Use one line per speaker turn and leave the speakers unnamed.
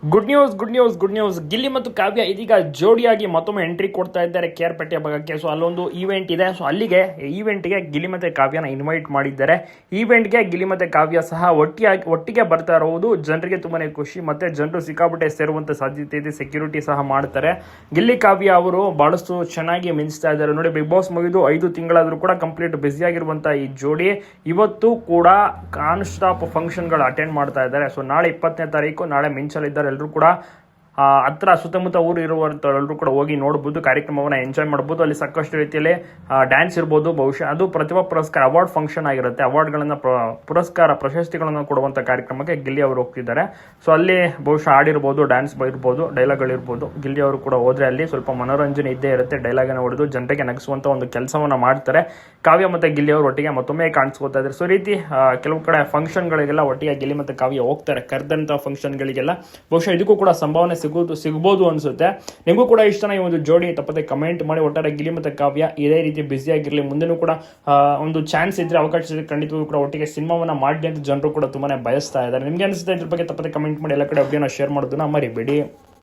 Good news Gilli ಮತ್ತು ಕಾವ್ಯ ಇದೀಗ ಜೋಡಿಯಾಗಿ ಮತ್ತೊಮ್ಮೆ ಎಂಟ್ರಿ ಕೊಡ್ತಾ ಇದ್ದಾರೆ ಕೇರ್ಪೇಟೆಯ ಭಾಗಕ್ಕೆ. ಸೊ ಅಲ್ಲೊಂದು ಈವೆಂಟ್ ಇದೆ. ಸೊ ಅಲ್ಲಿಗೆ ಈವೆಂಟ್ಗೆ ಗಿಲ್ಲಿ ಮತ್ತು ಕಾವ್ಯನ ಇನ್ವೈಟ್ ಮಾಡಿದ್ದಾರೆ. ಈವೆಂಟ್ಗೆ ಗಿಲ್ಲಿ ಮತ್ತು ಕಾವ್ಯ ಸಹ ಒಟ್ಟಿಗೆ ಬರ್ತಾ ಇರುವುದು ಜನರಿಗೆ ತುಂಬಾನೇ ಖುಷಿ. ಮತ್ತೆ ಜನರು ಸಿಕ್ಕಾಪಟ್ಟೆ ಸೇರುವಂತ ಸಾಧ್ಯತೆ ಇದೆ. ಸೆಕ್ಯೂರಿಟಿ ಸಹ ಮಾಡ್ತಾರೆ. ಗಿಲ್ಲಿ ಕಾವ್ಯ ಅವರು ಬಹಳಷ್ಟು ಚೆನ್ನಾಗಿ ಮಿಂಚ್ತಾ ಇದ್ದಾರೆ ನೋಡಿ. ಬಿಗ್ ಬಾಸ್ ಮುಗಿದು 5 ತಿಂಗಳಾದ್ರೂ ಕೂಡ ಕಂಪ್ಲೀಟ್ ಬ್ಯುಸಿ ಆಗಿರುವಂತಹ ಈ ಜೋಡಿ ಇವತ್ತು ಕೂಡ ಕಾನ್ ಸ್ಟಾಪ್ ಫಂಕ್ಷನ್ಗಳು ಅಟೆಂಡ್ ಮಾಡ್ತಾ ಇದ್ದಾರೆ. ಸೊ ನಾಳೆ 20ನೇ ತಾರೀಕು ನಾಳೆ ಮಿಂಚಲಿದ್ದಾರೆ. ಎಲ್ಲರೂ ಕೂಡ ಹತ್ರ ಸುತ್ತಮುತ್ತ ಊರು ಇರುವಂಥವರೆಲ್ಲರೂ ಕೂಡ ಹೋಗಿ ನೋಡ್ಬೋದು, ಕಾರ್ಯಕ್ರಮವನ್ನು ಎಂಜಾಯ್ ಮಾಡ್ಬೋದು. ಅಲ್ಲಿ ಸಾಕಷ್ಟು ರೀತಿಯಲ್ಲಿ ಡ್ಯಾನ್ಸ್ ಇರ್ಬೋದು. ಬಹುಶಃ ಅದು ಪ್ರತಿಭಾ ಪುರಸ್ಕಾರ ಅವಾರ್ಡ್ ಫಂಕ್ಷನ್ ಆಗಿರುತ್ತೆ. ಅವಾರ್ಡ್ಗಳನ್ನು ಪುರಸ್ಕಾರ ಪ್ರಶಸ್ತಿಗಳನ್ನು ಕೊಡುವಂಥ ಕಾರ್ಯಕ್ರಮಕ್ಕೆ ಗಿಲ್ಲಿ ಅವರು ಹೋಗ್ತಿದ್ದಾರೆ. ಸೊ ಅಲ್ಲಿ ಬಹುಶಃ ಹಾಡಿರ್ಬೋದು, ಡ್ಯಾನ್ಸ್ ಇರ್ಬೋದು, ಡೈಲಾಗ್ಗಳಿರ್ಬೋದು. ಗಿಲ್ಲಿ ಅವರು ಕೂಡ ಹೋದ್ರೆ ಅಲ್ಲಿ ಸ್ವಲ್ಪ ಮನೋರಂಜನೆ ಇದ್ದೇ ಇರುತ್ತೆ. ಡೈಲಾಗನ್ನು ಹೊಡೆದು ಜನರಿಗೆ ನಗಿಸುವಂಥ ಒಂದು ಕೆಲಸವನ್ನು ಮಾಡ್ತಾರೆ. ಕಾವ್ಯ ಮತ್ತು ಗಿಲ್ಲಿ ಅವರು ಒಟ್ಟಿಗೆ ಮತ್ತೊಮ್ಮೆ ಕಾಣಿಸ್ಕೋತಾ ಇದ್ದಾರೆ. ಸೊ ರೀತಿ ಕೆಲವು ಕಡೆ ಫಂಕ್ಷನ್ಗಳಿಗೆಲ್ಲ ಒಟ್ಟಿಗೆ ಗಿಲ್ಲಿ ಮತ್ತು ಕಾವ್ಯ ಹೋಗ್ತಾರೆ. ಕರೆದಂಥ ಫಂಕ್ಷನ್ಗಳಿಗೆಲ್ಲ ಬಹುಶಃ ಇದಕ್ಕೂ ಕೂಡ ಸಂಭಾವನೆ ಸಿಗ್ಬೋದು ಅನ್ಸುತ್ತೆ. ನಿಮಗೂ ಕೂಡ ಇಷ್ಟನ ಈ ಒಂದು ಜೋಡಿ ತಪ್ಪದೆ ಕಮೆಂಟ್ ಮಾಡಿ. ಒಟ್ಟಾರೆ ಗಿಲ್ಲಿ ಮತ್ತು ಕಾವ್ಯ ಇದೇ ರೀತಿ ಬ್ಯುಸಿ ಆಗಿರಲಿ. ಮುಂದೆನೂ ಕೂಡ ಒಂದು ಚಾನ್ಸ್ ಇದ್ರೆ, ಅವಕಾಶ ಇದ್ರೆ ಖಂಡಿತವೂ ಕೂಡ ಒಟ್ಟಿಗೆ ಸಿನಿಮಾವನ್ನ ಮಾಡಿ ಅಂತ ಜನರು ಕೂಡ ತುಂಬಾನೇ ಬಯಸ್ತಾ ಇದ್ದಾರೆ. ನಿಮ್ಗೆ ಅನಿಸುತ್ತೆ ಇದ್ರ ಬಗ್ಗೆ ತಪ್ಪದೆ ಕಮೆಂಟ್ ಮಾಡಿ. ಎಲ್ಲ ಕಡೆ ಅಪ್ಡೇಟ್ನ ಶೇರ್ ಮಾಡೋದನ್ನ ಮರಿಬೇಡಿ.